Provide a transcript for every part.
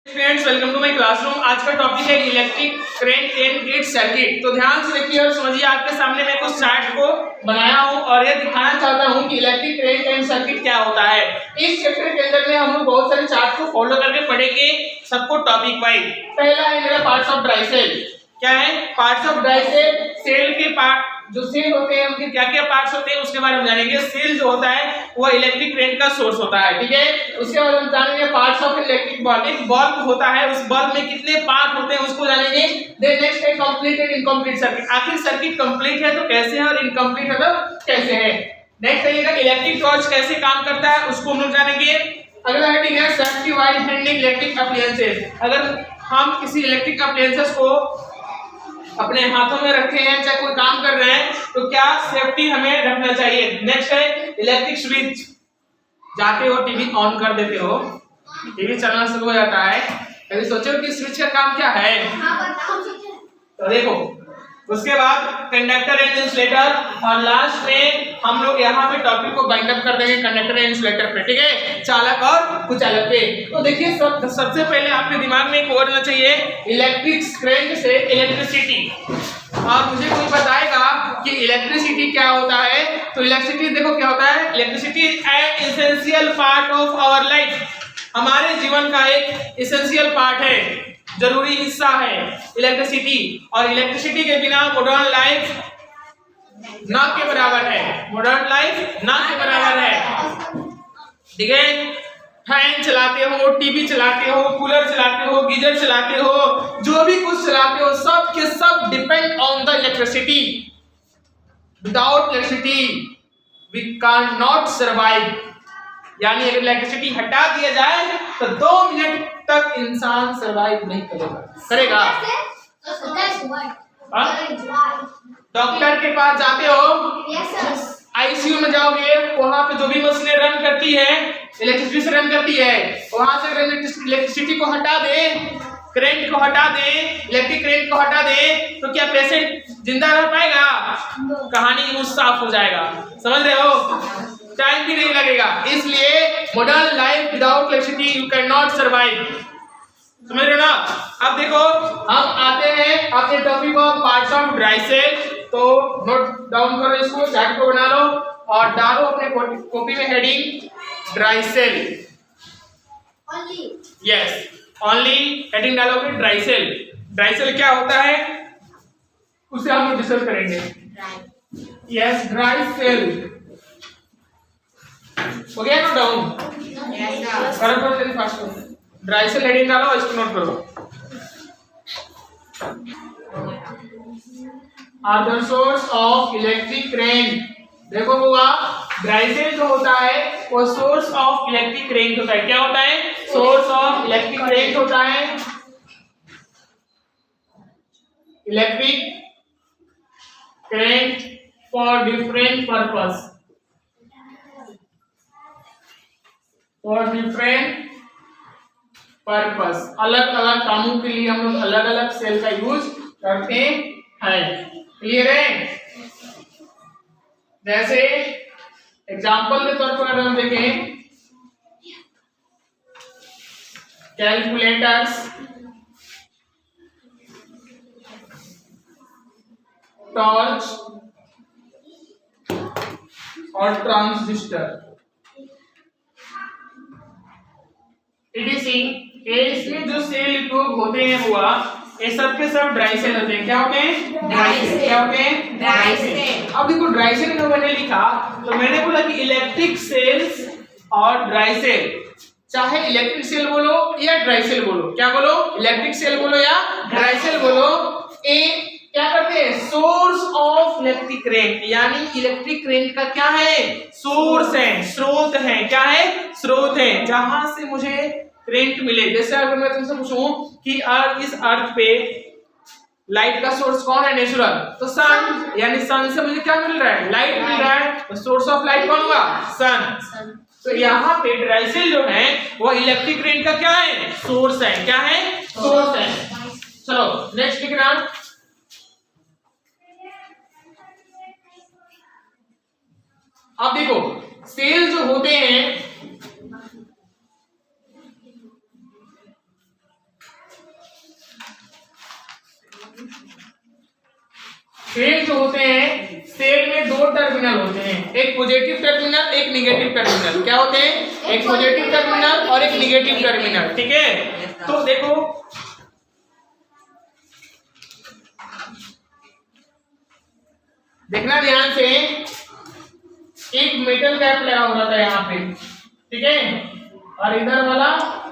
Friends, welcome to my classroom. आज का topic है electric current and its circuit. तो ध्यान से देखिए और समझिए। आपके सामने मैं कुछ चार्ट को बनाया हूं और ये दिखाना चाहता हूं कि इलेक्ट्रिक करंट एंड सर्किट क्या होता है। इस चैप्टर के अंदर में हम लोग बहुत सारे चार्ट को फॉलो करके पढ़ेंगे, सबको टॉपिक वाइज। पहला है मेरा पार्ट्स ऑफ ड्राई सेल। क्या है? Parts of dry cell. Cell के पार्ट जो सेल होते हैं उनके क्या क्या पार्ट्स होते हैं उसके बारे में जानेंगे। सेल जो होता है वो इलेक्ट्रिक करंट का सोर्स होता है, ठीक है। उसके बाद हम जानेंगे पार्ट्स ऑफ इलेक्ट्रिक बल्ब। एक बल्ब होता है, उस बल्ब में कितने पार्ट होते हैं उसको जानेंगे। देन नेक्स्ट है कंप्लीट एंड इनकम्प्लीट सर्किट। आखिर सर्किट कंप्लीट है तो कैसे है और इनकम्प्लीट है तो कैसे है। नेक्स्ट आइएगा इलेक्ट्रिक टॉर्च कैसे काम करता है उसको हम लोग जानेंगे। अगला हेडिंग है safety while handling electric appliances. अगर हम किसी इलेक्ट्रिक अप्लायंसेस को अपने हाथों में रखे हैं, चाहे कोई काम कर रहे हैं, तो क्या सेफ्टी हमें रखना चाहिए। नेक्स्ट है इलेक्ट्रिक स्विच। जाते हो टीवी ऑन कर देते हो, टीवी चलना शुरू हो जाता है, कभी सोचो कि स्विच का काम क्या है। तो देखो, उसके बाद कंडक्टर एंड इंसुलेटर और लास्ट में हम लोग यहाँ पे टॉपिक को बाइंड अप कर देंगे कंडक्टर एंड इंसुलेटर पे, ठीक है, चालक और कुचालक पे। तो देखिए सबसे पहले आपके दिमाग में एक वर्ड होना चाहिए इलेक्ट्रिक करंट से इलेक्ट्रिसिटी। और मुझे कोई बताएगा कि इलेक्ट्रिसिटी क्या होता है। तो इलेक्ट्रिसिटी देखो क्या होता है। Electricity an essential part of our life. हमारे जीवन का एक एसेंशियल पार्ट है, जरूरी हिस्सा है इलेक्ट्रिसिटी। और इलेक्ट्रिसिटी के बिना मॉडर्न लाइफ ना के बराबर है। मॉडर्न लाइफ ना के बराबर है, ठीक है। फैन चलाते हो, टीवी चलाते हो, कूलर चलाते हो, गीजर चलाते हो, जो भी कुछ चलाते हो सब के सब depend on the electricity. Without electricity we can not survive. यानी अगर इलेक्ट्रिसिटी हटा दिया जाए तो 2 मिनट तक इंसान सर्वाइव नहीं करेगा। डॉक्टर के पास जाते हो, आईसीयू में जाओगे, वहां पे जो भी मशीनें रन करती है इलेक्ट्रिसिटी से रन करती है, वहां से इलेक्ट्रिसिटी को हटा दे, करंट को हटा दे, इलेक्ट्रिक करंट को हटा दे, तो क्या पेशेंट जिंदा रह पाएगा? कहानी यूं साफ हो जाएगा। समझ रहे हो? टाइम भी नहीं लगेगा। इसलिए modern life without electricity you can not survive. समझ रहे हो ना? अब देखो हम आते हैं अपने topic of parts of dry cell. तो नोट डाउन करो, इसको चार्ट को बना लो और डालो अपने कॉपी में heading dry cell. Yes, only heading डालोगे ड्राई सेल। ड्राई सेल क्या होता है उसे हम लोग डिस्कस करेंगे। यस, ड्राई सेल हो गया नोट डाउन? करो जल्दी फास्ट करो। ड्राई सेल हेडिंग डालो, इसको नोट करो। Are the source of electric current. देखो हुआ, ड्राई सेल जो होता है वो सोर्स ऑफ इलेक्ट्रिक करंट होता है। क्या होता है? सोर्स ऑफ इलेक्ट्रिक करंट होता है। Electric current for different purpose, for different purpose. अलग अलग कामों के लिए हम लोग अलग अलग सेल का यूज करते हैं। क्लियर है? जैसे एग्जांपल के तौर पर हम देखें, कैलकुलेटर्स, टॉर्च और ट्रांजिस्टर, इसमें जो सेल उपयोग होते हैं हुआ, ये सब के सब ड्राई सेल होते हैं। क्या होते हैं? Dry cell. क्या होते हैं? Dry cell. अब देखो ड्राई सेल जो मैंने लिखा, तो मैंने बोला कि इलेक्ट्रिक सेल्स और ड्राई सेल, चाहे इलेक्ट्रिक सेल बोलो या ड्राई सेल बोलो। क्या बोलो? इलेक्ट्रिक सेल बोलो या ड्राई सेल बोलो। ए क्या करते हैं? Source of electric current. यानी इलेक्ट्रिक करंट का क्या है? सोर्स है, स्रोत है। क्या है? स्रोत है, जहां से मुझे करंट मिले। जैसे अगर मैं तुमसे पूछूं कि इस अर्थ पे लाइट का सोर्स कौन है? नेचुरल, तो सन। यानी सन से मुझे क्या मिल रहा है? लाइट मिल रहा है। तो सोर्स ऑफ लाइट कौन हुआ? सन। तो यहाँ पे ड्राई सेल जो है वो इलेक्ट्रिक करंट का क्या है? सोर्स है। क्या है? सोर्स है। चलो नेक्स्ट लिखना। अब देखो सेल जो होते हैं सेल जो होते हैं, सेल में दो टर्मिनल होते हैं, एक पॉजिटिव टर्मिनल, एक निगेटिव टर्मिनल। क्या होते हैं? एक पॉजिटिव टर्मिनल और एक निगेटिव टर्मिनल। ठीक है, तो देखो देखना ध्यान से, एक मेटल कैप लगा होता था यहाँ पे, ठीक है, और इधर वाला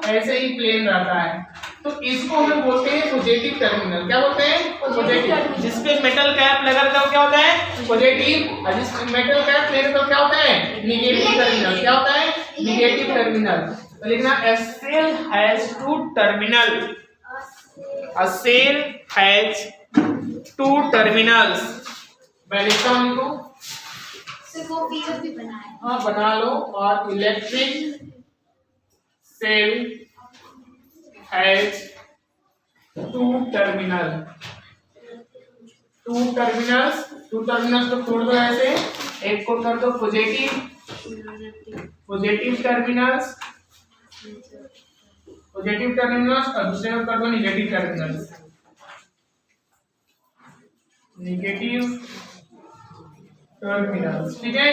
ऐसे ही प्लेन रहता है, तो इसको हम बोलते हैं पॉजिटिव टर्मिनल। क्या बोलते हैं? पॉजिटिव। जिसपे मेटल कैप लगा रहता है क्या होता है? पॉजिटिव। और जिसपे मेटल कैप प्लेन तो क्या होता है? Negative terminal. क्या होता है? Negative terminal. तो लिखना a cell has two terminal, a cell has two terminals। मैं लिखता हूँ इनको, हाँ बना लो। और electric cell has two terminal, two terminals तो तोड़ दो ऐसे, एक को कर दो पॉजिटिव टर्मिनल्स, और दूसरे को कर दो निगेटिव टर्मिनल्स, ठीक है,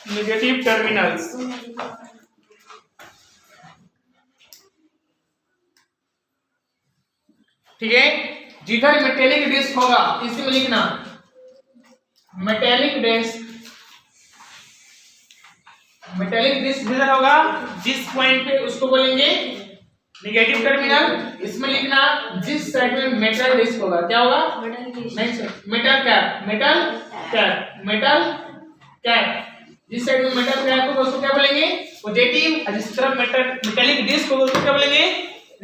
निगेटिव टर्मिनल्स। ठीक है, जिधर मेटेलिक डिस्क होगा इसी में लिखना मेटेलिक डिस्क जिधर होगा, जिस पॉइंट पे उसको बोलेंगे निगेटिव टर्मिनल। इसमें लिखना जिस साइड में मेटल डिस्क होगा क्या होगा? Metal cap. जिस साइड में मेटल कैप होगा उसको क्या बोलेंगे? पॉजिटिव। और जिस तरफ मेटेलिक डिस्क होगा उसको क्या बोलेंगे?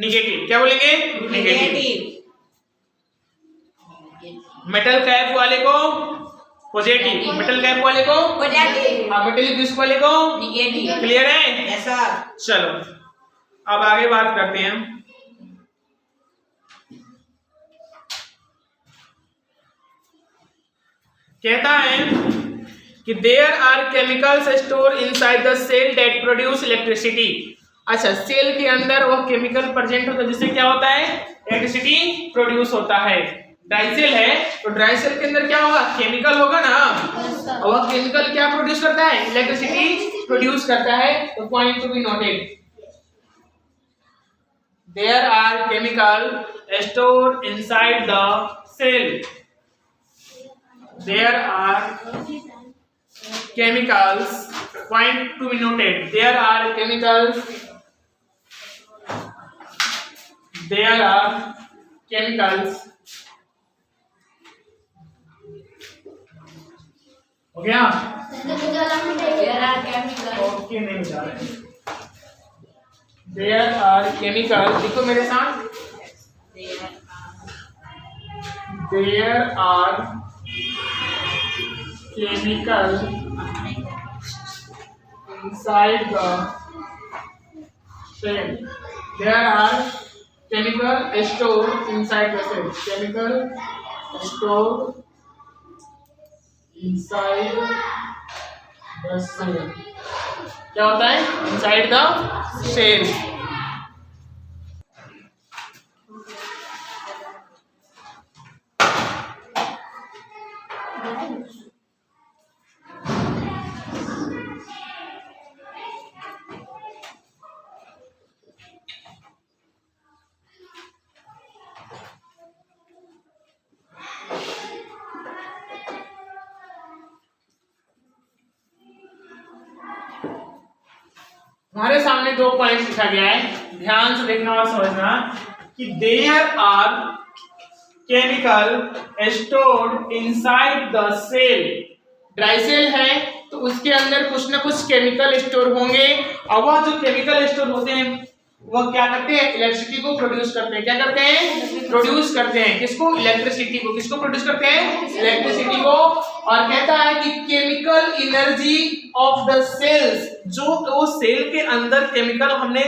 निगेटिव। क्या बोलेंगे? निगेटिव। मेटल कैप वाले को पॉजिटिव, मेटल कैप वाले को पॉजिटिव, और मेटेलिक डिस्क वाले को निगेटिव। क्लियर है? Yes sir. चलो अब आगे बात करते हैं। कहता है कि there are chemicals store inside the cell that produce electricity. अच्छा, सेल के अंदर वह केमिकल प्रेजेंट होता है जिससे क्या होता है? इलेक्ट्रिसिटी प्रोड्यूस होता है। ड्राई सेल है तो ड्राई सेल के अंदर क्या होगा? केमिकल होगा ना, और वह केमिकल क्या प्रोड्यूस करता है? इलेक्ट्रिसिटी प्रोड्यूस करता है। तो point to be noted, there are chemicals stored inside the cell, there are chemicals, point to be noted, there are chemicals हो गया? ओके, नहीं बता रहे। There are chemicals, देखो मेरे साथ, there are chemicals inside the cell, there are chemical stored inside the cell, chemical stored inside the cell। क्या होता है? Inside the cell. हमारे सामने दो पॉइंट लिखा गया है, ध्यान से देखना और समझना कि there are chemical stored inside the cell. Dry cell है तो उसके अंदर कुछ ना कुछ केमिकल स्टोर होंगे, और वह जो केमिकल स्टोर होते हैं वह क्या करते हैं? इलेक्ट्रिसिटी को प्रोड्यूस करते हैं। क्या करते हैं? प्रोड्यूस करते हैं। किसको? इलेक्ट्रिसिटी को। किसको प्रोड्यूस करते हैं? इलेक्ट्रिसिटी को। और कहता है कि chemical energy of the cells, जो वो सेल के अंदर केमिकल हमने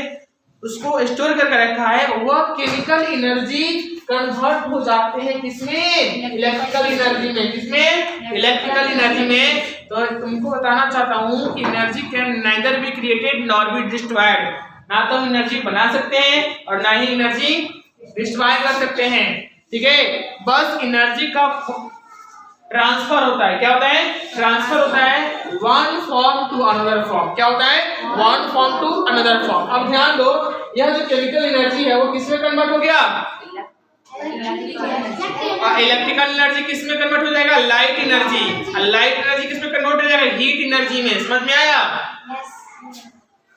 उसको स्टोर करके रखा है, वह केमिकल एनर्जी कन्वर्ट हो जाते हैं किसमें? इलेक्ट्रिकल एनर्जी में। किसमें? इलेक्ट्रिकल एनर्जी में। तो तुमको बताना चाहता हूँ कि energy can neither be created nor be destroyed. ना तो एनर्जी बना सकते हैं और ना ही एनर्जी डिस्ट्रॉय कर सकते हैं। ठीक है, बस एनर्जी का ट्रांसफर होता है। क्या होता है? ट्रांसफर होता है one form to another form. क्या होता है? One form to another form. अब ध्यान दो, यह जो केमिकल एनर्जी है वो किसमें कन्वर्ट हो गया? इलेक्ट्रिकल एनर्जी किसमें कन्वर्ट हो जाएगा? Light energy. लाइट एनर्जी किसमें कन्वर्ट हो जाएगा? हीट एनर्जी में। समझ में आया?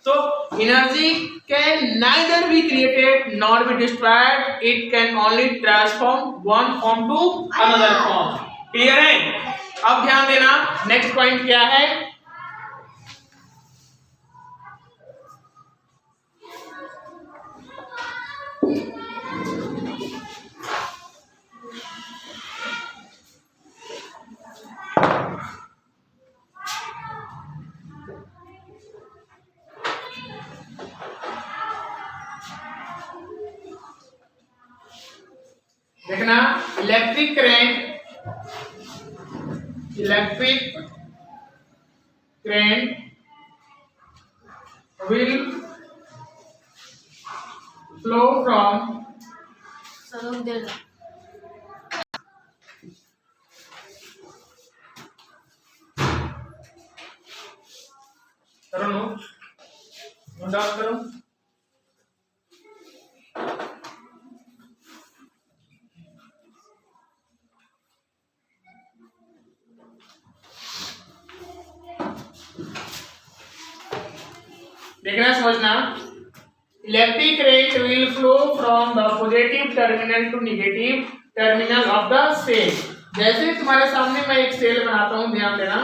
तो energy can neither be created nor be destroyed, it can only transform one form to another form. Clear है? अब ध्यान देना, नेक्स्ट पॉइंट क्या है? देखना, electric current will flow from करो नोट डाउन करो। देखना, समझना, electric current will flow from the positive terminal to negative terminal of the cell. जैसे तुम्हारे सामने मैं एक सेल बनाता हूं, ध्यान देना,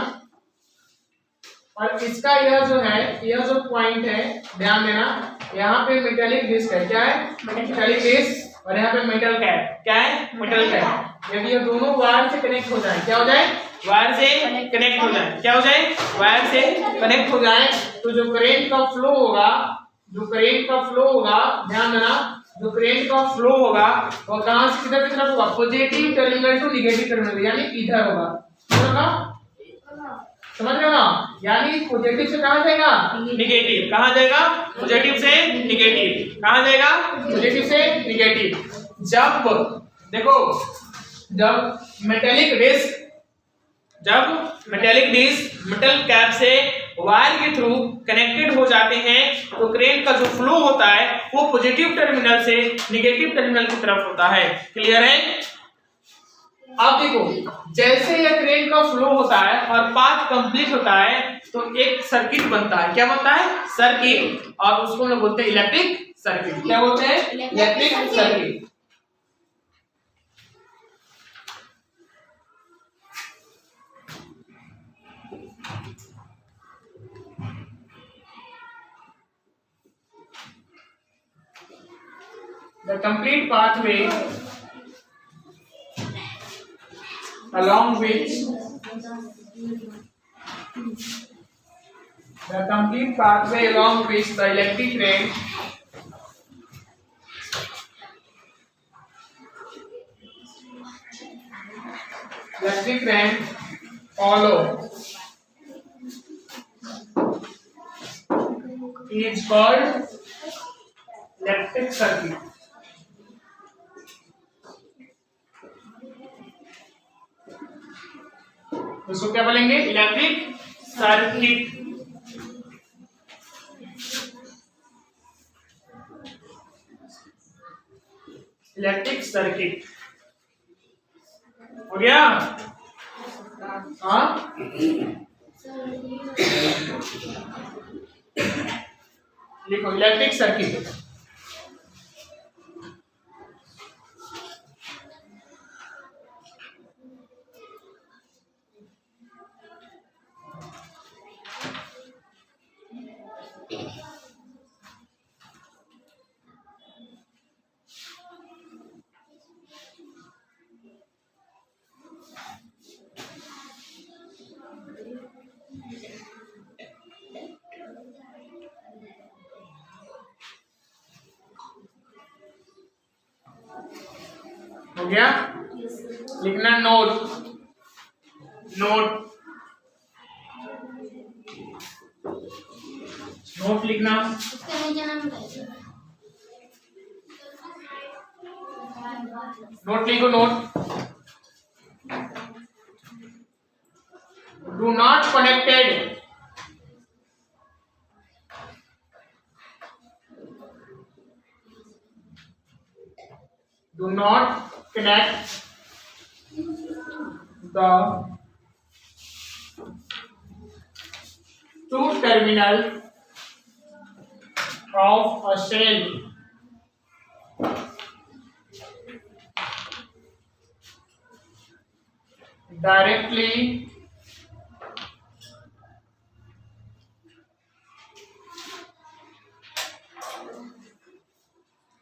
और इसका यह जो है, यह जो पॉइंट है, ध्यान देना, यहाँ पे मेटेलिक डिस्क है। क्या है? Metallic disc. और यहाँ पे मेटल कैप। क्या है? Metal cap. यदि ये दोनों वायर से कनेक्ट हो जाए, क्या हो जाए? वायर से कनेक्ट हो जाए। क्या हो जाए? वायर से कनेक्ट हो जाए, तो जो करंट का फ्लो होगा, ध्यान देना, जो करंट का फ्लो होगा वो कहां से किधर की तरफ होगा? Positive terminal to negative terminal, यानी इधर होगा। समझ रहे हो ना? यानी पॉजिटिव से कहां जाएगा? नेगेटिव। कहां जाएगा? पॉजिटिव से नेगेटिव। कहां जाएगा? पॉजिटिव से नेगेटिव। जब देखो, जब मेटेलिक डिस्क मेटल कैप से वायर के थ्रू कनेक्टेड हो जाते हैं, तो करंट का जो फ्लो होता है वो पॉजिटिव टर्मिनल से नेगेटिव टर्मिनल की तरफ होता है। क्लियर है? अब देखो, जैसे यह करंट का फ्लो होता है और पाथ कंप्लीट होता है, तो एक सर्किट बनता है। क्या बनता है? सर्किट। और उसको हम बोलते हैं इलेक्ट्रिक सर्किट। क्या बोलते हैं? Electric circuit. The complete pathway along which the electric current follow is called electric circuit. उसको क्या बोलेंगे? Electric circuit. इलेक्ट्रिक सर्किट हो गया? हाँ, लिखो इलेक्ट्रिक सर्किट। हो गया? लिखना नोट लिखना। नोट लिखो, note. Do not connected, do not connect the two terminal of a cell directly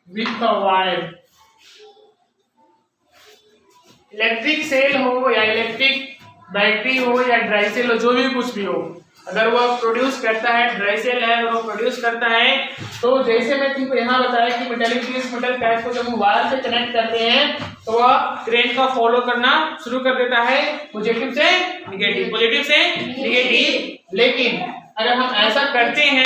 with a wire। Electric cell हो या इलेक्ट्रिक बैटरी हो या ड्राई सेल हो, जो भी कुछ भी हो, अगर वो प्रोड्यूस करता है, ड्राई सेल है और वो प्रोड्यूस करता है, तो जैसे मैं तुमको यहाँ बताया कि मेटालिक पीस मेटल कैप को जब हम वायर से कनेक्ट करते हैं तो वह करंट का फॉलो करना शुरू कर देता है, पॉजिटिव से निगेटिव, पॉजिटिव से निगेटिव। लेकिन अगर हम ऐसा करते हैं,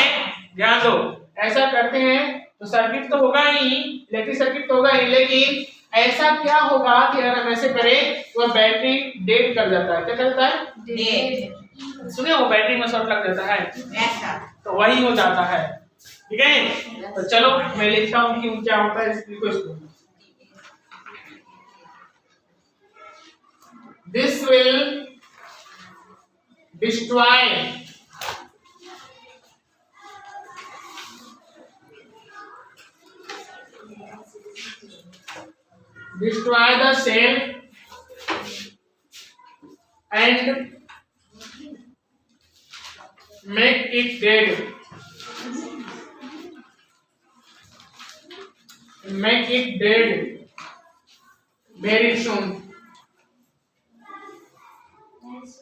ध्यान दो, ऐसा करते हैं तो सर्किट तो होगा ही, इलेक्ट्रिक सर्किट तो होगा ही, लेकिन ऐसा क्या होगा कि अगर हम ऐसे करें तो बैटरी डेड कर जाता है। क्या करता है? डेड। सुने हो, बैटरी में शॉर्ट लग जाता है, तो वही हो जाता है। ठीक है, तो चलो मैं लिखता हूं कि क्या होता है इसको। This will destroy the cell and make it dead, very soon।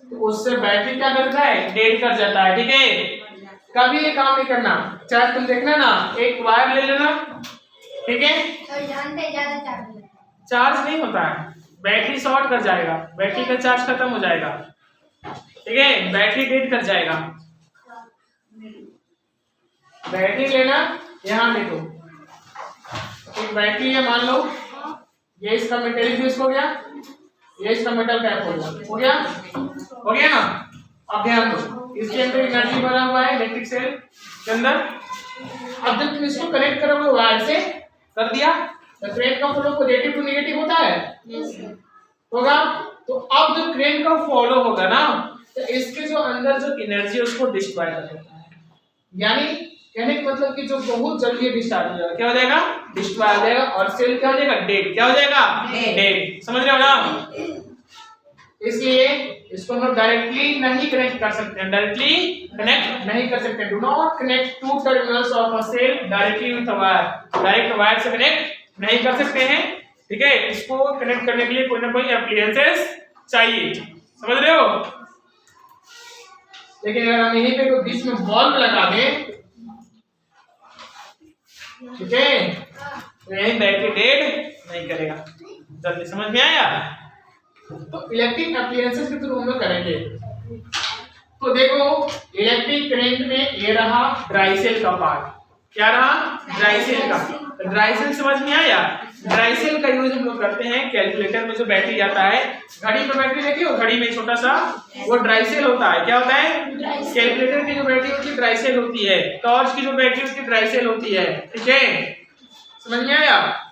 तो उससे बैटरी क्या करता है? डेड कर जाता है। ठीक है, कभी ये काम नहीं करना, चाहे तुम देखना ना, एक वायर ले लेना, ठीक है, चार्ज नहीं होता है, बैटरी शॉर्ट कर जाएगा, बैटरी का चार्ज खत्म हो जाएगा, ठीक है, बैटरी डेड कर जाएगा। बैटरी लेना, यहाँ देखो, एक बैटरी है, मान लो ये इसका मेटेलिक पीस हो गया, ये इसका मेटल कैप हो गया, हो गया ना। अब ध्यान दो, इसके अंदर एनर्जी भरा हुआ है इलेक्ट्रिक सेल के अंदर। अब जब तुम इसको कनेक्ट करोगे वायर से, कर दिया, तो करंट का फ्लो पॉजिटिव टू नेगेटिव होता है, होगा। तो अब जो करंट का फ्लो होगा ना, तो इसके जो अंदर जो एनर्जी है उसको डिस्ट्रॉय कर देता है। यानी कहने का मतलब कि जो बहुत जल्दी डिस्चार्ज हो जाएगा, क्या हो जाएगा? डिस्ट्रॉय हो जाएगा, और सेल क्या हो जाएगा? डेड। क्या हो जाएगा? डेड। समझ रहे हो ना? इसलिए इसको हम डायरेक्टली नहीं कनेक्ट कर सकते हैं, डायरेक्टली कनेक्ट नहीं कर सकते। Do not connect two terminals of a cell directly with wire, direct wire से कनेक्ट नहीं कर सकते हैं। ठीक है, इसको कनेक्ट करने के लिए कोई ना कोई एप्लायंसेस चाहिए, समझ रहे हो? लेकिन अगर हम यहीं पे बीच में बल्ब लगा दें, ठीक है, तो यही बैटरी डेड नहीं करेगा। जल्दी समझ में आया? तो इलेक्ट्रिक एप्लायंसेस के थ्रू हम लोग करेंगे। तो देखो, इलेक्ट्रिक करंट में ये रहा ड्राई सेल का पार्ट, क्या रहा? ड्राई सेल का। ड्राई सेल समझ में आया? ड्राई सेल का यूज हम लोग करते हैं कैलकुलेटर में जो बैटरी आता है, घड़ी पर बैटरी देखी हो, घड़ी में छोटा सा वो ड्राई सेल होता है। क्या होता है? कैलकुलेटर की जो बैटरी होती है ड्राई सेल होती है, टॉर्च की जो बैटरी होती है ड्राई सेल होती है। ठीक है, समझ में आया?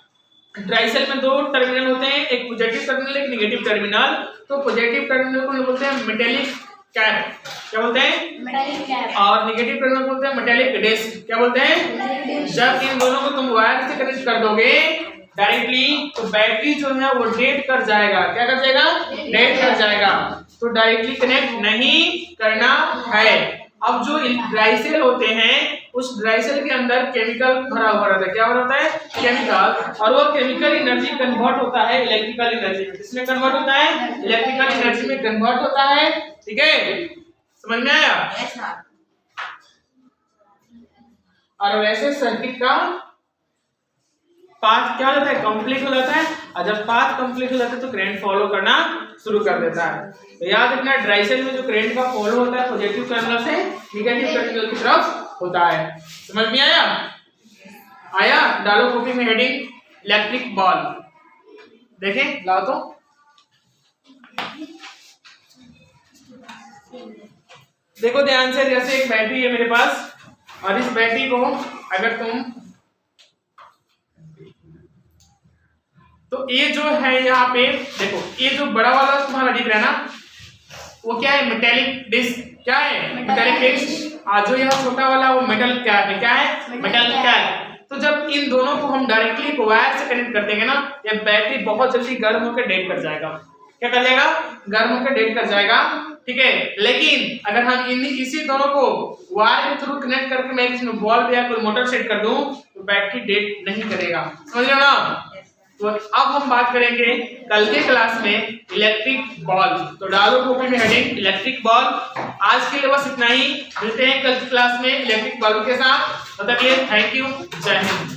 ड्राई सेल में दो टर्मिनल होते हैं, एक पॉजिटिव टर्मिनल, एक नेगेटिव टर्मिनल। तो पॉजिटिव टर्मिनल को बोलते हैं मेटेलिक कैप, क्या बोलते हैं? Metallic cap. और नेगेटिव टर्मिनल बोलते हैं मेटेलिक डिस्क, क्या बोलते हैं? जब इन दोनों को तुम वायर से कनेक्ट कर दोगे डायरेक्टली, तो बैटरी जो है वो डेड कर जाएगा। क्या कर जाएगा? डेड कर जाएगा। तो डायरेक्टली कनेक्ट नहीं करना है। अब जो ड्राई सेल होते हैं, उस ड्राई सेल के अंदर केमिकल भरा हुआ रहता है। क्या भरा होता है? केमिकल। और वो केमिकल एनर्जी कन्वर्ट होता है इलेक्ट्रिकल एनर्जी में। किसमें कन्वर्ट होता है? इलेक्ट्रिकल एनर्जी में कन्वर्ट होता है। ठीक है, समझ में आया? और वैसे सर्किट का पाथ क्या हो जाता है? कंप्लीट हो जाता है। और जब पाथ कंप्लीट हो जाता है तो करंट फॉलो करना शुरू कर देता है। तो याद रखना, ड्राई सेल में जो करंट का फॉलो होता है पॉजिटिव टर्मिनल से नेगेटिव टर्मिनल की तरफ होता है। समझ में आया? आया? डालो कॉपी में हेडिंग इलेक्ट्रिक बॉल। देखें, लाओ तो। देखो ध्यान से, जैसे एक बैटरी है मेरे पास और इस बैटरी को अगर तुम, तो ये जो है यहाँ पे देखो, ये जो बड़ा वाला तुम्हारा दिख रहा है ना, वो क्या है? Metallic disc. क्या है? Metallic disc. जो यह छोटा वाला वो मेटल कैप है। क्या है? Metal cap. तो जब इन दोनों को हम डायरेक्टली वायर से कनेक्ट कर देंगे ना, ये बैटरी बहुत जल्दी गर्म होकर डेड कर जाएगा। क्या कर जाएगा? गर्म होकर डेड कर जाएगा। ठीक है, लेकिन अगर हम इसी दोनों को वायर के थ्रू कनेक्ट करके मैं इसमें बल्ब या कोई मोटर सेट कर दूं तो बैटरी डेड नहीं करेगा। समझ रहे हो ना? तो अब हम बात करेंगे कल के क्लास में इलेक्ट्रिक बॉल। तो डालो कॉपी में हेडिंग इलेक्ट्रिक बॉल। आज के लिए बस इतना ही, मिलते हैं कल की क्लास में इलेक्ट्रिक बॉल के साथ। तब तक के लिए थैंक यू, जय हिंद।